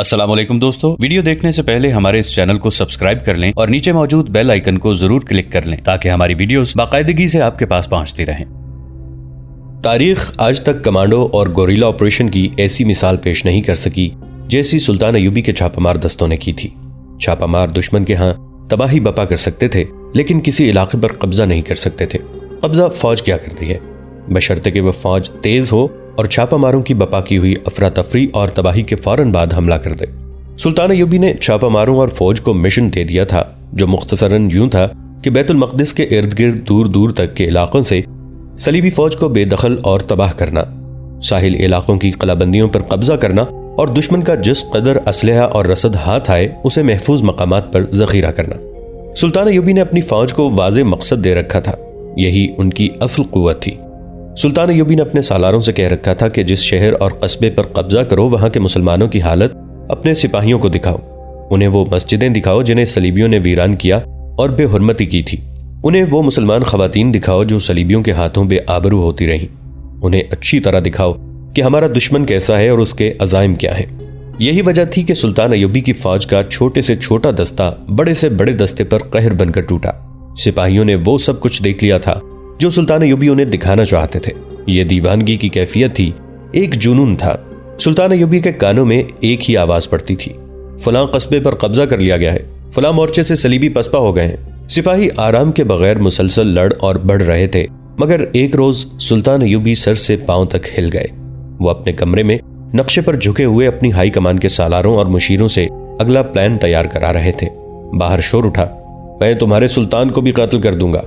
अस्सलामुअलैकुम दोस्तों, वीडियो देखने से पहले हमारे इस चैनल को सब्सक्राइब कर लें और नीचे मौजूद बेल आइकन को जरूर क्लिक कर लें ताकि हमारी वीडियोस बाकायदगी से आपके पास पहुंचती रहें। तारीख आज तक कमांडो और गोरिल्ला ऑपरेशन की ऐसी मिसाल पेश नहीं कर सकी जैसी सुल्तान अय्यूबी के छापामार दस्तों ने की थी। छापामार दुश्मन के यहाँ तबाही बपा कर सकते थे, लेकिन किसी इलाके पर कब्जा नहीं कर सकते थे। कब्जा फौज क्या करती है, बशर्ते कि वह फौज तेज हो और छापामारों की बपा की हुई अफरा तफरी और तबाही के फौरन बाद हमला कर दे। सुल्तान अय्यूबी ने छापामारों और फौज को मिशन दे दिया था, जो मुख्तसरन यूं था कि बैतुल मक़दिस के इर्द गिर्द दूर दूर तक के इलाकों से सलीबी फौज को बेदखल और तबाह करना, साहिल इलाकों की कलाबंदियों पर कब्जा करना और दुश्मन का जिस कदर असलहा और रसद हाथ आए उसे महफूज मकामात पर जखीरा करना। सुल्तान अय्यूबी ने अपनी फौज को वाज़े मकसद दे रखा था, यही उनकी असल कुव्वत थी। सुल्तान अय्यूबी ने अपने सालारों से कह रखा था कि जिस शहर और कस्बे पर कब्जा करो वहां के मुसलमानों की हालत अपने सिपाहियों को दिखाओ, उन्हें वो मस्जिदें दिखाओ जिन्हें सलीबियों ने वीरान किया और बेहुरमती की थी, उन्हें वो मुसलमान खवातीन दिखाओ जो सलीबियों के हाथों बेआबरू होती रहीं, उन्हें अच्छी तरह दिखाओ कि हमारा दुश्मन कैसा है और उसके अज़ाइम क्या है। यही वजह थी कि सुल्तान अय्यूबी की फौज का छोटे से छोटा दस्ता बड़े से बड़े दस्ते पर कहर बनकर टूटा। सिपाहियों ने वो सब कुछ देख लिया था जो सुल्तान अय्यूबी उन्हें दिखाना चाहते थे। ये दीवानगी की कैफियत थी, एक जुनून था। सुल्तान अय्यूबी के कानों में एक ही आवाज पड़ती थी, फलां कस्बे पर कब्जा कर लिया गया है, फलां मोर्चे से सलीबी पसपा हो गए हैं। सिपाही आराम के बगैर मुसलसल लड़ और बढ़ रहे थे, मगर एक रोज सुल्तान अय्यूबी सर से पांव तक हिल गए। वो अपने कमरे में नक्शे पर झुके हुए अपनी हाई कमान के सालारों और मुशीरों से अगला प्लान तैयार करा रहे थे। बाहर शोर उठा, मैं तुम्हारे सुल्तान को भी कत्ल कर दूंगा,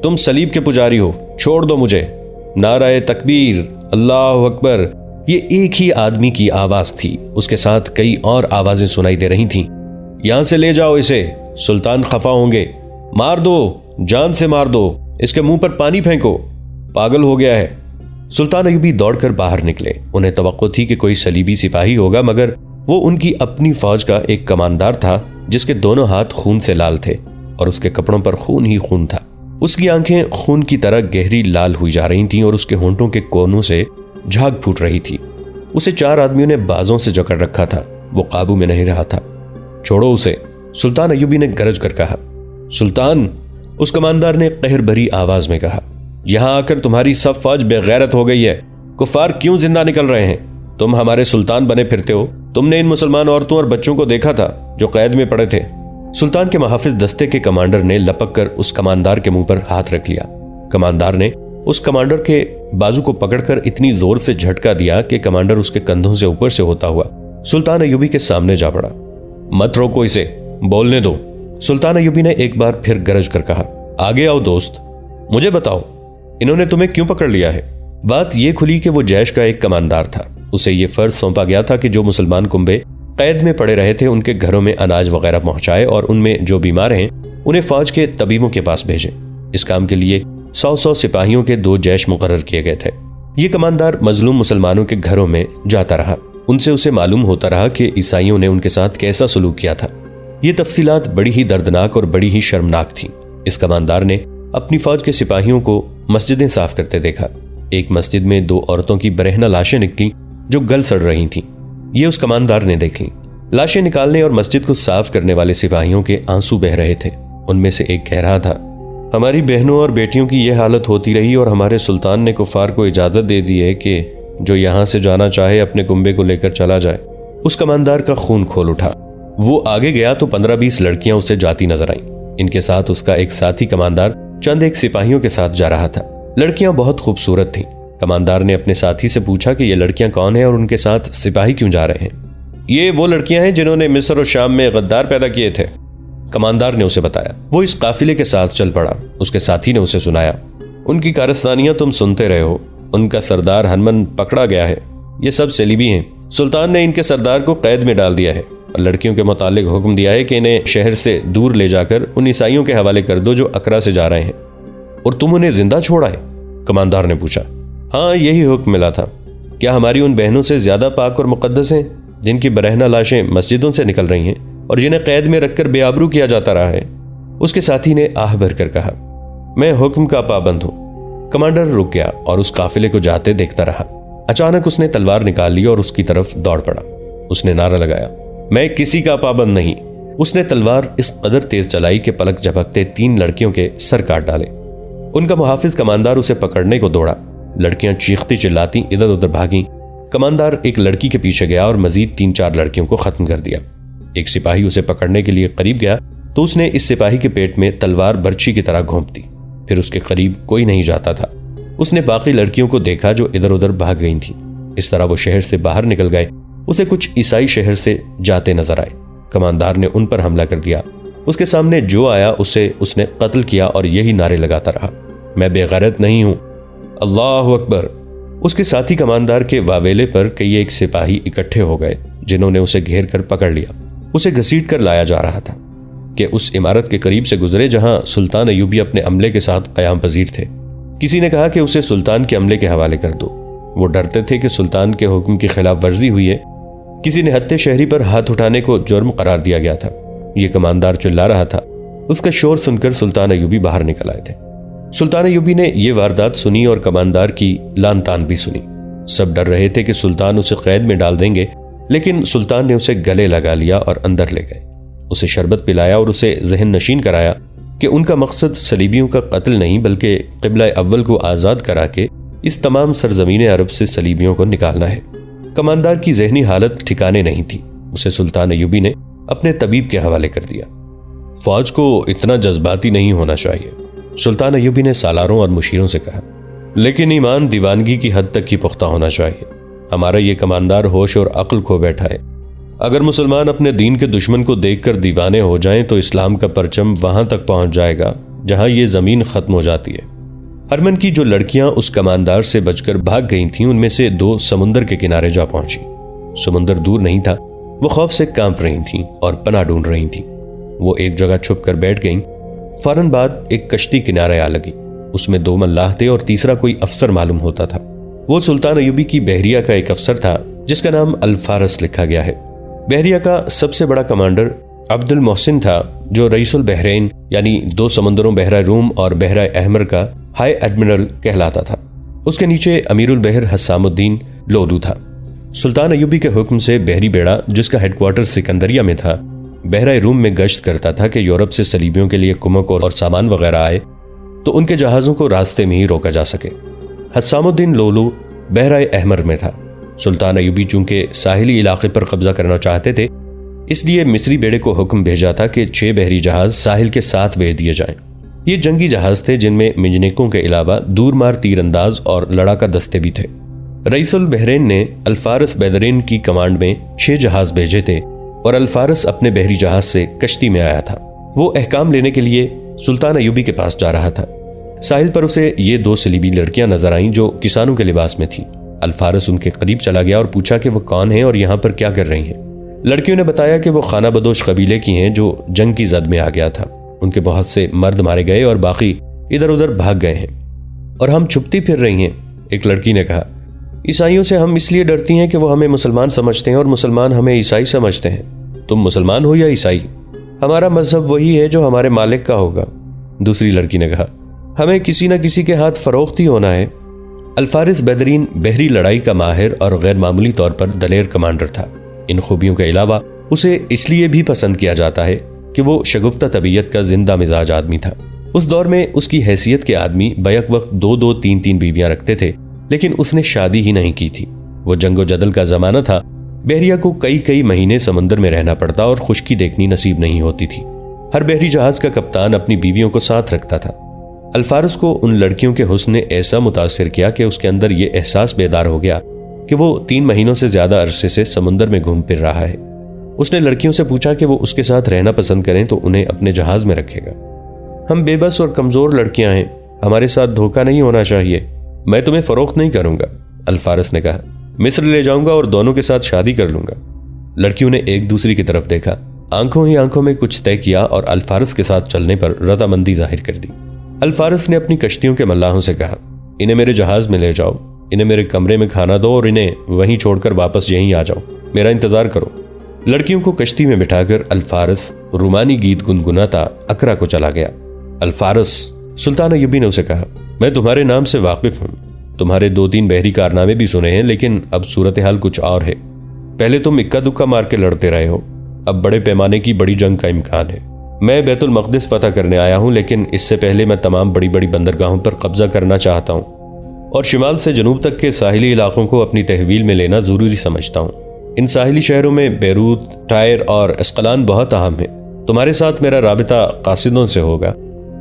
तुम सलीब के पुजारी हो, छोड़ दो मुझे। नाराए तकबीर, अल्लाह अकबर। ये एक ही आदमी की आवाज थी, उसके साथ कई और आवाजें सुनाई दे रही थीं। यहां से ले जाओ इसे, सुल्तान खफा होंगे, मार दो, जान से मार दो, इसके मुंह पर पानी फेंको, पागल हो गया है। सुल्तान अय्यूबी दौड़कर बाहर निकले। उन्हें तवक्को थी कि कोई सलीबी सिपाही होगा, मगर वो उनकी अपनी फौज का एक कमांडर था जिसके दोनों हाथ खून से लाल थे और उसके कपड़ों पर खून ही खून था। उसकी आंखें खून की तरह गहरी लाल हुई जा रही थीं और उसके होंठों के कोनों से झाग फूट रही थी। उसे 4 आदमियों ने बाजों से जकड़ रखा था, वो काबू में नहीं रहा था। छोड़ो उसे, सुल्तान अय्यूबी ने गरज कर कहा। सुल्तान, उस कमांडर ने कहर भरी आवाज में कहा, यहां आकर तुम्हारी सब फौज बेगैरत हो गई है। कुफार क्यों जिंदा निकल रहे हैं? तुम हमारे सुल्तान बने फिरते हो। तुमने इन मुसलमान औरतों और बच्चों को देखा था जो कैद में पड़े थे। सुल्तान के महाफिज दस्ते के कमांडर ने लपक कर उस कमांडर के मुंह पर हाथ रख लिया। कमांडर ने उस कमांडर के बाजू को पकड़कर इतनी जोर से झटका दिया कि कमांडर उसके कंधों से ऊपर से होता हुआ सुल्तान अय्यूबी के सामने जा पड़ा। मत रोको इसे, बोलने दो। सुल्तान अय्यूबी ने एक बार फिर गरज कर कहा, आगे आओ दोस्त, मुझे बताओ इन्होंने तुम्हें क्यों पकड़ लिया है? बात यह खुली कि वो जैश का एक कमांडर था। उसे यह फर्ज सौंपा गया था कि जो मुसलमान कुंबे कैद में पड़े रहे थे उनके घरों में अनाज वगैरह पहुंचाए और उनमें जो बीमार हैं उन्हें फौज के तबीबों के पास भेजे। इस काम के लिए 100 सिपाहियों के 2 जैश मुकर्रर किए गए थे। ये कमांडर मजलूम मुसलमानों के घरों में जाता रहा। उनसे उसे मालूम होता रहा कि ईसाइयों ने उनके साथ कैसा सलूक किया था। ये तफसीलात बड़ी ही दर्दनाक और बड़ी ही शर्मनाक थीं। इस कमांडर ने अपनी फौज के सिपाहियों को मस्जिदें साफ करते देखा। एक मस्जिद में 2 औरतों की बरहना लाशें निकली जो गल सड़ रही थीं। ये उस कमांडर ने देख ली। लाशें निकालने और मस्जिद को साफ करने वाले सिपाहियों के आंसू बह रहे थे। उनमें से एक कह रहा था, हमारी बहनों और बेटियों की यह हालत होती रही और हमारे सुल्तान ने कुफार को इजाजत दे दी है कि जो यहां से जाना चाहे अपने कुंबे को लेकर चला जाए। उस कमांडर का खून खोल उठा। वो आगे गया तो 15-20 लड़कियां उससे जाती नजर आईं। इनके साथ उसका एक साथी कमांडर चंद एक सिपाहियों के साथ जा रहा था। लड़कियां बहुत खूबसूरत थीं। कमांडर ने अपने साथी से पूछा कि ये लड़कियां कौन हैं और उनके साथ सिपाही क्यों जा रहे हैं? ये वो लड़कियां हैं जिन्होंने मिस्र और शाम में गद्दार पैदा किए थे, कमांडर ने उसे बताया। वो इस काफिले के साथ चल पड़ा। उसके साथी ने उसे सुनाया, उनकी कारस्तानियां तुम सुनते रहे हो। उनका सरदार हनमन पकड़ा गया है। ये सब सलीबी हैं। सुल्तान ने इनके सरदार को कैद में डाल दिया है और लड़कियों के मुतालिक हुक्म दिया है कि इन्हें शहर से दूर ले जाकर उन ईसाइयों के हवाले कर दो जो अकरा से जा रहे हैं। और तुम उन्हें जिंदा छोड़ा है? कमांडर ने पूछा। हाँ, यही हुक्म मिला था। क्या हमारी उन बहनों से ज्यादा पाक और मुकद्दस हैं जिनकी बरहना लाशें मस्जिदों से निकल रही हैं और जिन्हें कैद में रखकर बेआबरू किया जाता रहा है? उसके साथी ने आह भरकर कहा, मैं हुक्म का पाबंद हूं। कमांडर रुक गया और उस काफिले को जाते देखता रहा। अचानक उसने तलवार निकाल ली और उसकी तरफ दौड़ पड़ा। उसने नारा लगाया, मैं किसी का पाबंद नहीं। उसने तलवार इस कदर तेज चलाई कि पलक झपकते 3 लड़कियों के सर काट डाले। उनका मुहाफिज कमांदार उसे पकड़ने को दौड़ा। लड़कियां चीखती चिल्लाती इधर उधर भागी। कमांदार एक लड़की के पीछे गया और मजीद 3-4 लड़कियों को खत्म कर दिया। एक सिपाही उसे पकड़ने के लिए करीब गया तो उसने इस सिपाही के पेट में तलवार बर्छी की तरह घोंप दी। फिर उसके करीब कोई नहीं जाता था। उसने बाकी लड़कियों को देखा जो इधर उधर भाग गई थीं। इस तरह वो शहर से बाहर निकल गए। उसे कुछ ईसाई शहर से जाते नजर आए। कमांदार ने उन पर हमला कर दिया। उसके सामने जो आया उसे उसने कत्ल किया और यही नारे लगाता रहा, मैं बेगैरत नहीं हूं, अल्लाह अकबर। उसके साथी कमांदार के वावेले पर कई एक सिपाही इकट्ठे हो गए जिन्होंने उसे घेर कर पकड़ लिया। उसे घसीट कर लाया जा रहा था कि उस इमारत के करीब से गुजरे जहां सुल्तान अय्यूबी अपने अमले के साथ कयाम पजीर थे। किसी ने कहा कि उसे सुल्तान के अमले के हवाले कर दो। वो डरते थे कि सुल्तान के हुक्म की खिलाफ वर्जी हुई है। किसी ने हत्या शहरी पर हाथ उठाने को जुर्म करार दिया गया था। ये कमांदार चिल्ला रहा था। उसका शोर सुनकर सुल्तान अय्यूबी बाहर निकल आए थे। सुल्तान अय्यूबी ने यह वारदात सुनी और कमांदार की लान तान भी सुनी। सब डर रहे थे कि सुल्तान उसे कैद में डाल देंगे, लेकिन सुल्तान ने उसे गले लगा लिया और अंदर ले गए। उसे शरबत पिलाया और उसे जहन नशीन कराया कि उनका मकसद सलीबियों का कत्ल नहीं बल्कि क़िबला अव्वल को आज़ाद करा के इस तमाम सरजमीन अरब से सलीबियों को निकालना है। कमांदार की जहनी हालत ठिकाने नहीं थी। उसे सुल्तान अय्यूबी ने अपने तबीब के हवाले कर दिया। फौज को इतना जज्बाती नहीं होना चाहिए, सुल्तान अय्यूबी ने सालारों और मुशीरों से कहा, लेकिन ईमान दीवानगी की हद तक ही पुख्ता होना चाहिए। हमारा ये कमांदार होश और अक्ल खो बैठा है। अगर मुसलमान अपने दीन के दुश्मन को देखकर दीवाने हो जाएं तो इस्लाम का परचम वहां तक पहुंच जाएगा जहां ये जमीन खत्म हो जाती है। हरमन की जो लड़कियां उस कमांदार से बचकर भाग गई थीं, उनमें से 2 समुंदर के किनारे जा पहुंची। समुंदर दूर नहीं था। वो खौफ से कांप रही थीं और पनाह ढूंढ रही थीं। वो एक जगह छुप कर बैठ गईं। फौरन बाद एक कश्ती किनारे आ लगी। उसमें 2 मल्लाह थे और तीसरा कोई अफसर मालूम होता था। वो सुल्तान अय्यूबी की बहरिया का एक अफसर था जिसका नाम अल-फारस लिखा गया है। बहरिया का सबसे बड़ा कमांडर अब्दुल मोहसिन था, जो रईसुल बहरैन यानी 2 समंदरों बहरा रूम और बहरा अहमर का हाई एडमिरल कहलाता था। उसके नीचे अमीरुल बहर हस्सामुद्दीन लोलू था। सुल्तान अय्यूबी के हुक्म से बहरी बेड़ा, जिसका हेडक्वार्टर सिकंदरिया में था, बहरा रूम में गश्त करता था कि यूरोप से सलीबियों के लिए कुमक और सामान वगैरह आए तो उनके जहाज़ों को रास्ते में ही रोका जा सके। हस्सामुद्दीन लोलू बहरा अहमर में था। सुल्तान अय्यूबी चूंकि साहिली इलाके पर कब्जा करना चाहते थे, इसलिए मिस्री बेड़े को हुक्म भेजा था कि 6 बहरी जहाज साहिल के साथ भेज दिए जाएं। ये जंगी जहाज थे जिनमें मिजनिकों के अलावा दूरमार तीरंदाज और लड़ाका दस्ते भी थे। रईसुल बहरैन ने अल-फारस बैदरीन की कमांड में 6 जहाज भेजे थे और अल-फारस अपने बहरी जहाज से कश्ती में आया था। वो अहकाम लेने के लिए सुल्तान अय्यूबी के पास जा रहा था। साहिल पर उसे ये 2 सलीबी लड़कियां नजर आईं जो किसानों के लिबास में थीं। अल-फारस उनके करीब चला गया और पूछा कि वो कौन है और यहाँ पर क्या कर रही हैं। लड़कियों ने बताया कि वो खाना बदोश कबीले की हैं जो जंग की जद में आ गया था। उनके बहुत से मर्द मारे गए और बाकी इधर उधर भाग गए हैं और हम छुपती फिर रही हैं। एक लड़की ने कहा, ईसाइयों से हम इसलिए डरती हैं कि वो हमें मुसलमान समझते हैं और मुसलमान हमें ईसाई समझते हैं। तुम मुसलमान हो या ईसाई, हमारा मजहब वही है जो हमारे मालिक का होगा। दूसरी लड़की ने कहा, हमें किसी न किसी के हाथ फरोख्त ही होना है। अल-फारिस बैदरीन बहरी लड़ाई का माहिर और गैर मामूली तौर पर दलेर कमांडर था। इन खूबियों के अलावा उसे इसलिए भी पसंद किया जाता है कि वो शगुफ्ता तबीयत का जिंदा मिजाज आदमी था। उस दौर में उसकी हैसियत के आदमी बैक वक्त 2-2, 3-3 बीवियां रखते थे, लेकिन उसने शादी ही नहीं की थी। वो जंगो जदल का जमाना था। बहरिया को कई महीने समुंदर में रहना पड़ता और खुश्की देखनी नसीब नहीं होती थी। हर बहरी जहाज का कप्तान अपनी बीवियों को साथ रखता था। अल-फारस को उन लड़कियों के हुस्न ने ऐसा मुतासिर किया कि उसके अंदर यह एहसास बेदार हो गया कि वो 3 महीनों से ज्यादा अरसे से समुंदर में घूम फिर रहा है। उसने लड़कियों से पूछा कि वो उसके साथ रहना पसंद करें तो उन्हें अपने जहाज में रखेगा। हम बेबस और कमजोर लड़कियां हैं, हमारे साथ धोखा नहीं होना चाहिए। मैं तुम्हें फरोख्त नहीं करूंगा, अल-फारस ने कहा। मिस्र ले जाऊंगा और दोनों के साथ शादी कर लूंगा। लड़कियों ने एक दूसरी की तरफ देखा, आंखों ही आंखों में कुछ तय किया और अल-फारस के साथ चलने पर रजामंदी जाहिर कर दी। अल-फारस ने अपनी कश्तियों के मल्लाहों से कहा, इन्हें मेरे जहाज में ले जाओ, इन्हें मेरे कमरे में खाना दो और इन्हें वहीं छोड़कर वापस यहीं आ जाओ, मेरा इंतजार करो। लड़कियों को कश्ती में बिठाकर अल-फारस रूमानी गीत गुनगुनाता अकरा को चला गया। अल-फारस, सुल्तान अय्यूबी ने उसे कहा, मैं तुम्हारे नाम से वाकिफ हूं, तुम्हारे 2-3 बहरी कारनामे भी सुने हैं, लेकिन अब सूरत हाल कुछ और है। पहले तुम इक्का दुक्का मार के लड़ते रहे हो, अब बड़े पैमाने की बड़ी जंग का इम्कान है। मैं बैतुल मक़दिस फतह करने आया हूं, लेकिन इससे पहले मैं तमाम बड़ी बड़ी बंदरगाहों पर कब्जा करना चाहता हूं और शिमाल से जनूब तक के साहिली इलाकों को अपनी तहवील में लेना ज़रूरी समझता हूं। इन साहिली शहरों में बैरूत, टायर और अस्कलान बहुत अहम है। तुम्हारे साथ मेरा राबिता कासिदों से होगा।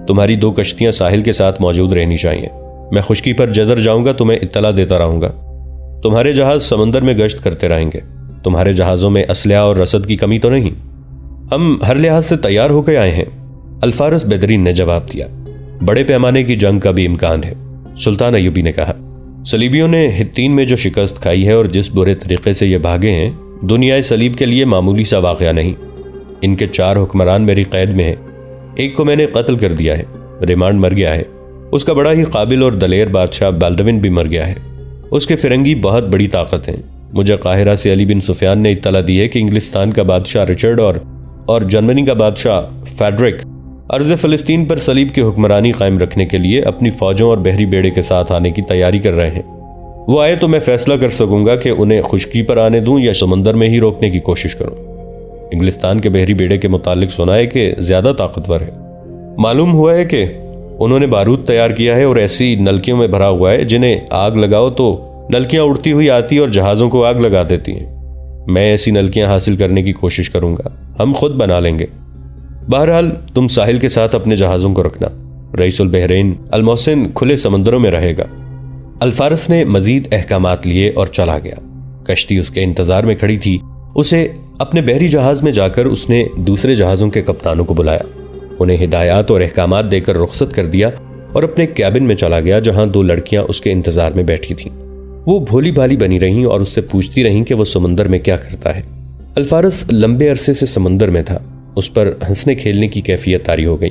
तुम्हारी 2 कश्तियां साहिल के साथ मौजूद रहनी चाहिए। मैं खुश्की पर जदर जाऊंगा, तुम्हें इत्तला देता रहूंगा। तुम्हारे जहाज समंदर में गश्त करते रहेंगे। तुम्हारे जहाज़ों में असलहा और रसद की कमी तो नहीं? हम हर लिहाज से तैयार होकर आए हैं, अल्फारस बेदरीन ने जवाब दिया। बड़े पैमाने की जंग का भी इम्कान है, सुल्तान अयूबी ने कहा। सलीबियों ने हित्तीन में जो शिकस्त खाई है और जिस बुरे तरीके से ये भागे हैं, दुनियाए सलीब के लिए मामूली सा वाक़या नहीं। इनके 4 हुक्मरान मेरी कैद में हैं। एक को मैंने कत्ल कर दिया है, रिमांड मर गया है। उसका बड़ा ही काबिल और दलेर बादशाह बाल्डविन भी मर गया है। उसके फिरंगी बहुत बड़ी ताकत हैं। मुझे काहिरा से अली बिन सुफियान ने इत्तला दी है कि इंग्लिस्तान का बादशाह रिचर्ड और जर्मनी का बादशाह फेडरिक अर्ज़ फ़लस्तीन पर सलीब की हुक्मरानी कायम रखने के लिए अपनी फ़ौजों और बहरी बेड़े के साथ आने की तैयारी कर रहे हैं। वो आए तो मैं फैसला कर सकूंगा कि उन्हें खुश्की पर आने दूं या समंदर में ही रोकने की कोशिश करूं। इंग्लिस्तान के बहरी बेड़े के मुतालिक सुना है कि ज़्यादा ताकतवर है। मालूम हुआ है कि उन्होंने बारूद तैयार किया है और ऐसी नलकियों में भरा हुआ है जिन्हें आग लगाओ तो नलकियां उड़ती हुई आती और जहाज़ों को आग लगा देती हैं। मैं ऐसी नलकियां हासिल करने की कोशिश करूंगा। हम खुद बना लेंगे। बहरहाल तुम साहिल के साथ अपने जहाज़ों को रखना। रईसुल बहरैन अल मोहसिन खुले समंदरों में रहेगा। अल्फारस ने मजीद अहकामात लिए और चला गया। कश्ती उसके इंतजार में खड़ी थी। उसे अपने बहरी जहाज में जाकर उसने दूसरे जहाज़ों के कप्तानों को बुलाया, उन्हें हिदायत और अहकामात देकर रुखसत कर दिया और अपने कैबिन में चला गया, जहां 2 लड़कियां उसके इंतजार में बैठी थीं। वो भोली भाली बनी रहीं और उससे पूछती रहीं कि वो समंदर में क्या करता है। अल्फारस लंबे अरसे से समंदर में था। उस पर हंसने खेलने की कैफियत तारी हो गई।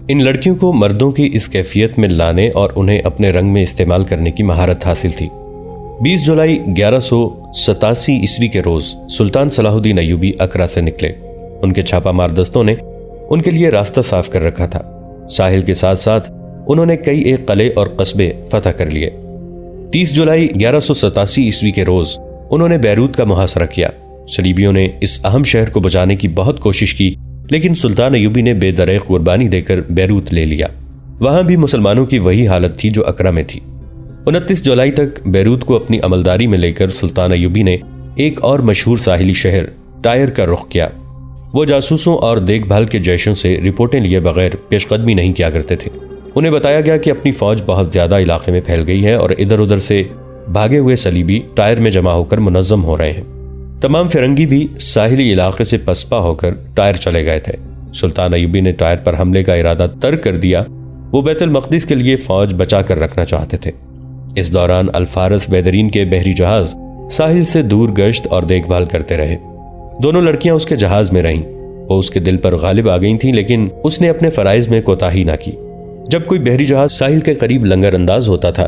इन लड़कियों को मर्दों की इस कैफियत में लाने और उन्हें अपने रंग में इस्तेमाल करने की महारत हासिल थी। 20 जुलाई 1187 ईस्वी के रोज सुल्तान सलाहुद्दीन अयूबी अकरा से निकले। उनके छापामार दस्तों ने उनके लिए रास्ता साफ कर रखा था। साहिल के साथ साथ उन्होंने कई एक किले और कस्बे फतह कर लिए। 30 जुलाई 1187 ईस्वी के रोज उन्होंने बैरूत का मुहासरा किया। सलीबियों ने इस अहम शहर को बचाने की बहुत कोशिश की, लेकिन सुल्तान अयूबी ने बेदरेग कुर्बानी देकर बैरूत ले लिया। वहां भी मुसलमानों की वही हालत थी जो अकरा में थी। 29 जुलाई तक बैरूत को अपनी अमलदारी में लेकर सुल्तान अयूबी ने एक और मशहूर साहिली शहर टायर का रुख किया। वो जासूसों और देखभाल के जैशों से रिपोर्टें लिए बगैर पेशकदमी नहीं किया करते थे। उन्हें बताया गया कि अपनी फौज बहुत ज्यादा इलाके में फैल गई है और इधर उधर से भागे हुए सलीबी टायर में जमा होकर मुनज़्ज़म हो रहे हैं। तमाम फिरंगी भी साहिली इलाके से पसपा होकर टायर चले गए थे। सुल्तान अयूबी ने टायर पर हमले का इरादा तर्क कर दिया। वो बैतुल मक़दिस के लिए फौज बचा कर रखना चाहते थे। इस दौरान अल्फारस बेदरीन के बहरी जहाज साहिल से दूर गश्त और देखभाल करते रहे। दोनों लड़कियां उसके जहाज में रहीं। वो उसके दिल पर गालिब आ गई थीं, लेकिन उसने अपने फराइज में कोताही ना की। जब कोई बहरी जहाज साहिल के करीब लंगर अंदाज होता था,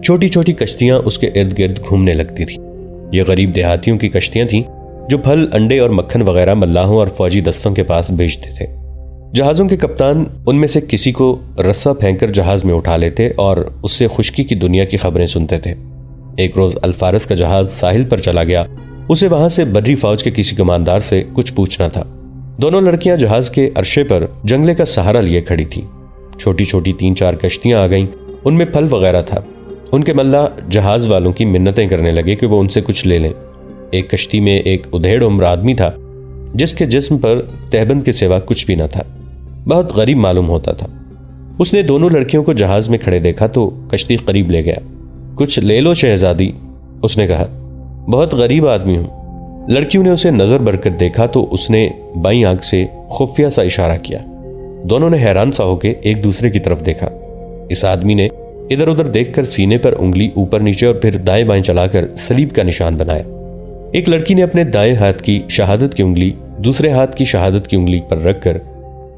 छोटी छोटी कश्तियां उसके इर्द गिर्द घूमने लगती थीं। ये गरीब देहातियों की कश्तियां थीं जो फल, अंडे और मक्खन वगैरह मल्लाहों और फौजी दस्तों के पास भेजते थे। जहाज़ों के कप्तान उनमें से किसी को रस्सा फेंककर जहाज में उठा लेते और उससे खुश्की की दुनिया की खबरें सुनते थे। एक रोज अल्फारस का जहाज साहिल पर चला गया। उसे वहां से बर्री फौज के किसी कमांडर से कुछ पूछना था। दोनों लड़कियां जहाज के अरशे पर जंगले का सहारा लिए खड़ी थी। छोटी छोटी 3-4 कश्तियां आ गईं, उनमें फल वगैरह था। उनके मल्ला जहाज वालों की मिन्नतें करने लगे कि वो उनसे कुछ ले लें। एक कश्ती में एक उधेड़ उम्र आदमी था जिसके जिस्म पर तहबंद के सिवा कुछ भी न था। बहुत गरीब मालूम होता था। उसने दोनों लड़कियों को जहाज में खड़े देखा तो कश्ती करीब ले गया। कुछ ले लो शहजादी, उसने कहा। बहुत गरीब आदमी हूं। लड़कियों ने उसे नजर भरकर देखा तो उसने बाईं आंख से खुफिया सा इशारा किया। दोनों ने हैरान सा होकर एक दूसरे की तरफ देखा। इस आदमी ने इधर उधर देखकर सीने पर उंगली ऊपर नीचे और फिर दाएं बाएं चलाकर सलीब का निशान बनाया। एक लड़की ने अपने दाएं हाथ की शहादत की उंगली दूसरे हाथ की शहादत की उंगली पर रखकर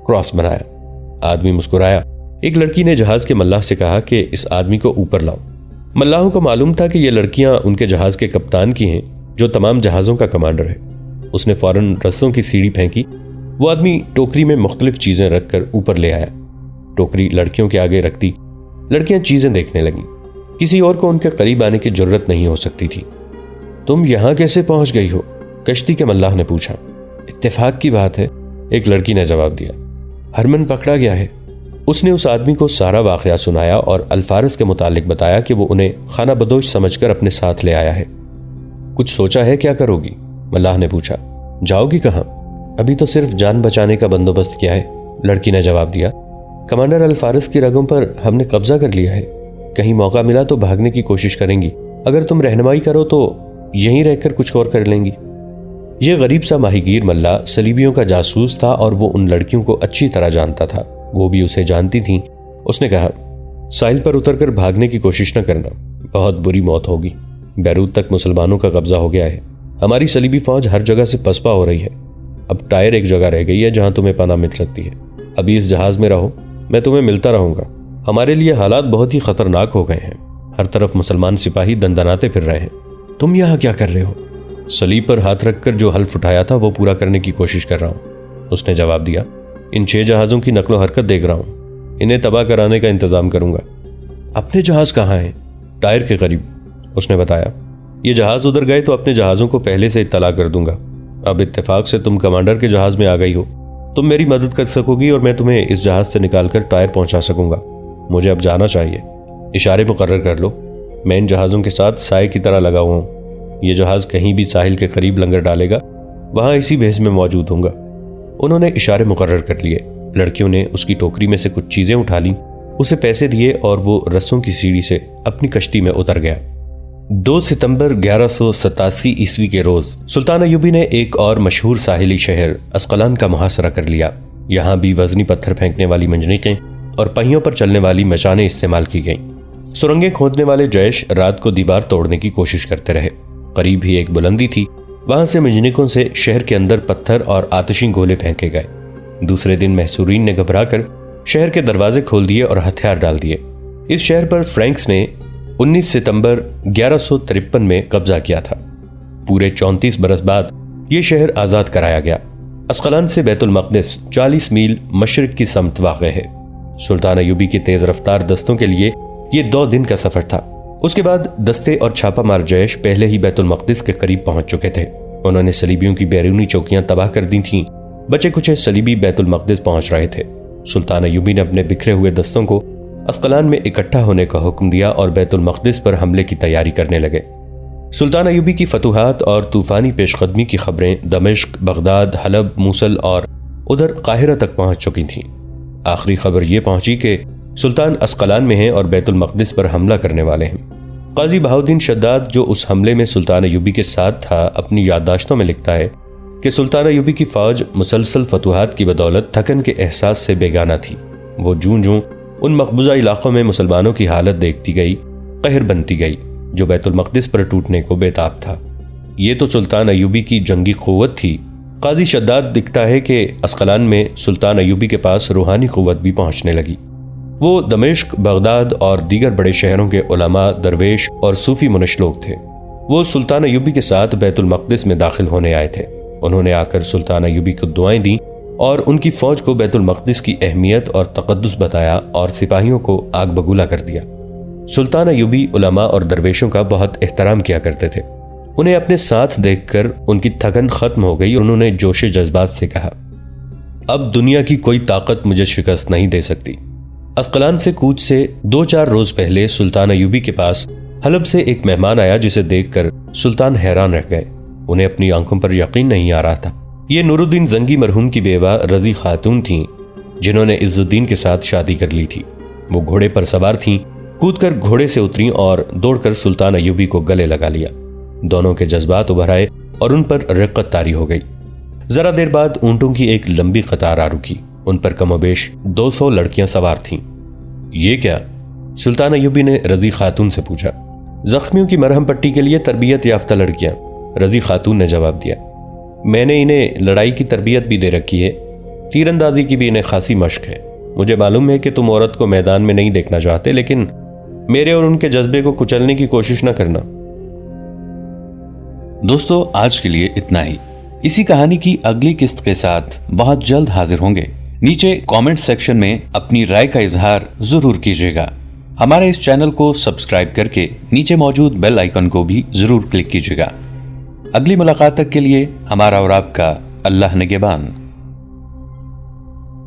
क्रॉस बनाया। आदमी मुस्कुराया। एक लड़की ने जहाज के मल्लाह से कहा कि इस आदमी को ऊपर लाओ। मल्लाहों को मालूम था कि ये लड़कियां उनके जहाज के कप्तान की हैं, जो तमाम जहाजों का कमांडर है। उसने फौरन रस्सों की सीढ़ी फेंकी। वो आदमी टोकरी में मुख्तलिफ चीजें रखकर ऊपर ले आया। टोकरी लड़कियों के आगे रख दी। लड़कियां चीजें देखने लगीं। किसी और को उनके करीब आने की जरूरत नहीं हो सकती थी। तुम यहां कैसे पहुंच गई हो? कश्ती के मल्लाह ने पूछा। इत्तेफाक की बात है, एक लड़की ने जवाब दिया। हरमन पकड़ा गया है। उसने उस आदमी को सारा वाकया सुनाया और अल्फारस के मुतालिक बताया कि वो उन्हें खाना बदोश समझकर अपने साथ ले आया है। कुछ सोचा है क्या करोगी? मल्लाह ने पूछा। जाओगी कहाँ? अभी तो सिर्फ जान बचाने का बंदोबस्त किया है, लड़की ने जवाब दिया। कमांडर अल्फारस की रगों पर हमने कब्जा कर लिया है। कहीं मौका मिला तो भागने की कोशिश करेंगी। अगर तुम रहनुमाई करो तो यहीं रहकर कुछ और कर लेंगी। यह गरीब सा माहीगीर मल्ला सलीबियों का जासूस था और वो उन लड़कियों को अच्छी तरह जानता था। वो भी उसे जानती थीं। उसने कहा, साहिल पर उतरकर भागने की कोशिश न करना, बहुत बुरी मौत होगी। बैरूत तक मुसलमानों का कब्जा हो गया है। हमारी सलीबी फौज हर जगह से पसपा हो रही है। अब टायर एक जगह रह गई है जहां तुम्हें पनाह मिल सकती है। अभी इस जहाज में रहो, मैं तुम्हें मिलता रहूंगा। हमारे लिए हालात बहुत ही खतरनाक हो गए हैं। हर तरफ मुसलमान सिपाही दंदनाते फिर रहे हैं। तुम यहाँ क्या कर रहे हो? सलीब पर हाथ रखकर जो हल्फ उठाया था वो पूरा करने की कोशिश कर रहा हूं, उसने जवाब दिया। इन 6 जहाजों की नकलो हरकत देख रहा हूं। इन्हें तबाह कराने का इंतजाम करूंगा। अपने जहाज कहाँ हैं? टायर के करीब, उसने बताया। ये जहाज उधर गए तो अपने जहाजों को पहले से इत्तला कर दूंगा। अब इत्तेफाक से तुम कमांडर के जहाज में आ गई हो। तुम मेरी मदद कर सकोगी और मैं तुम्हें इस जहाज से निकालकर टायर पहुंचा सकूंगा। मुझे अब जाना चाहिए। इशारे मुकर्रर कर लो। मैं इन जहाज़ों के साथ साए की तरह लगा हुआ हूँ। ये जहाज़ कहीं भी साहिल के करीब लंगर डालेगा, वहां इसी भेस में मौजूद होऊंगा। उन्होंने इशारे मुकर्रर कर लिए। लड़कियों ने उसकी टोकरी में से कुछ चीजें उठा ली, उसे पैसे दिए और वो रस्सों की सीढ़ी से अपनी कश्ती में उतर गया। 2 सितंबर 1187 ईस्वी के रोज सुल्तान अयूबी ने एक और मशहूर साहिली शहर अस्कलान का मुहासरा कर लिया। यहाँ भी वजनी पत्थर फेंकने वाली मंजनीकें और पहियों पर चलने वाली मचानें इस्तेमाल की गईं। सुरंगें खोदने वाले जैश रात को दीवार तोड़ने की कोशिश करते रहे। करीब ही एक बुलंदी थी, वहां से मंजनीकों से शहर के अंदर पत्थर और आतिशी गोले फेंके गए। दूसरे दिन महसूरीन ने घबराकर शहर के दरवाजे खोल दिए और हथियार डाल दिए। इस शहर पर फ्रैंक्स ने 19 सितंबर 1153 में कब्जा किया था। पूरे 34 बरस बाद यह शहर आजाद कराया गया। अस्कलान से बैतुल मक़दिस 40 मील मशरिक की समत वाक़ है। सुल्तान अयूबी की तेज रफ्तार दस्तों के लिए यह 2 दिन का सफर था। उसके बाद दस्ते और छापामार जैश पहले ही बैतुल मक़दिस के करीब पहुंच चुके थे। उन्होंने सलीबियों की बैरूनी चौकियां तबाह कर दी थीं। बचे कुछ सलीबी बैतुल मक़दिस पहुंच रहे थे। सुल्तान अयूबी ने अपने बिखरे हुए दस्तों को अस्कलान में इकट्ठा होने का हुक्म दिया और बैतुल मक़दिस पर हमले की तैयारी करने लगे। सुल्तान अयूबी की फतूहात और तूफानी पेशकदमी की खबरें दमिश्क, बगदाद, हलब, मूसल और उधर काहिरा तक पहुंच चुकी थीं। आखिरी खबर यह पहुंची कि सुल्तान अस्कलान में हैं और बैतुल मक़दिस पर हमला करने वाले हैं। काजी बहाउद्दीन शद्दाद, जो उस हमले में सुल्तान अयूबी के साथ था, अपनी याददाश्तों में लिखता है कि सुल्तान अयूबी की फौज मुसलसल फतूहात की बदौलत थकन के एहसास से बेगाना थी। वो जूं जूं उन मकबूजा इलाकों में मुसलमानों की हालत देखती गई, कहर बनती गई, जो बैतुल मक़दिस पर टूटने को बेताब था। ये तो सुल्तान अयूबी की जंगी क़ुव्वत थी। काजी शद्दाद लिखता है कि अस्कलान में सुल्तान अयूबी के पास रूहानी क़ुव्वत भी पहुंचने लगी। वो दमिश्क, बगदाद और दीगर बड़े शहरों के उलमा, दरवेश और सूफी मुनश लोग थे। वो सुल्तान अयूबी के साथ बैतुल मक़दिस में दाखिल होने आए थे। उन्होंने आकर सुल्तान अयूबी को दुआएं दी और उनकी फौज को बैतुल मक़दिस की अहमियत और तक़द्दुस बताया और सिपाहियों को आग बगूला कर दिया। सुल्तान अयूबी उलमा और दरवेशों का बहुत एहतराम किया करते थे। उन्हें अपने साथ देखकर उनकी थकन खत्म हो गई। उन्होंने जोश जज्बात से कहा, अब दुनिया की कोई ताकत मुझे शिकस्त नहीं दे सकती। अस्कलान से कूच से 2-4 रोज पहले सुल्तान अयूबी के पास हलब से एक मेहमान आया, जिसे देखकर सुल्तान हैरान रह गए। उन्हें अपनी आंखों पर यकीन नहीं आ रहा था। ये नूरुद्दीन जंगी मरहूम की बेवा रजी खातून थीं, जिन्होंने इज्जुद्दीन के साथ शादी कर ली थी। वो घोड़े पर सवार थीं, कूदकर घोड़े से उतरी और दौड़कर सुल्तान अयूबी को गले लगा लिया। दोनों के जज्बात उभर आए और उन पर रिक्कत तारी हो गई। जरा देर बाद ऊंटों की एक लंबी कतार आ रुकी। उन पर कमोबेश 200 लड़कियां सवार थीं। ये क्या? सुल्तान अयूबी ने रजी खातून से पूछा। जख्मियों की मरहम पट्टी के लिए तरबियत याफ्ता लड़कियां, रजी खातून ने जवाब दिया। मैंने इन्हें लड़ाई की तरबियत भी दे रखी है, तीरंदाजी की भी इन्हें खासी मश्क है। मुझे मालूम है कि तुम औरत को मैदान में नहीं देखना चाहते, लेकिन मेरे और उनके जज्बे को कुचलने की कोशिश न करना। दोस्तों, आज के लिए इतना ही। इसी कहानी की अगली किस्त के साथ बहुत जल्द हाजिर होंगे। नीचे कमेंट सेक्शन में अपनी राय का इजहार जरूर कीजिएगा। हमारे इस चैनल को सब्सक्राइब करके नीचे मौजूद बेल आइकन को भी जरूर क्लिक कीजिएगा। अगली मुलाकात तक के लिए हमारा और आपका अल्लाह निगहबान।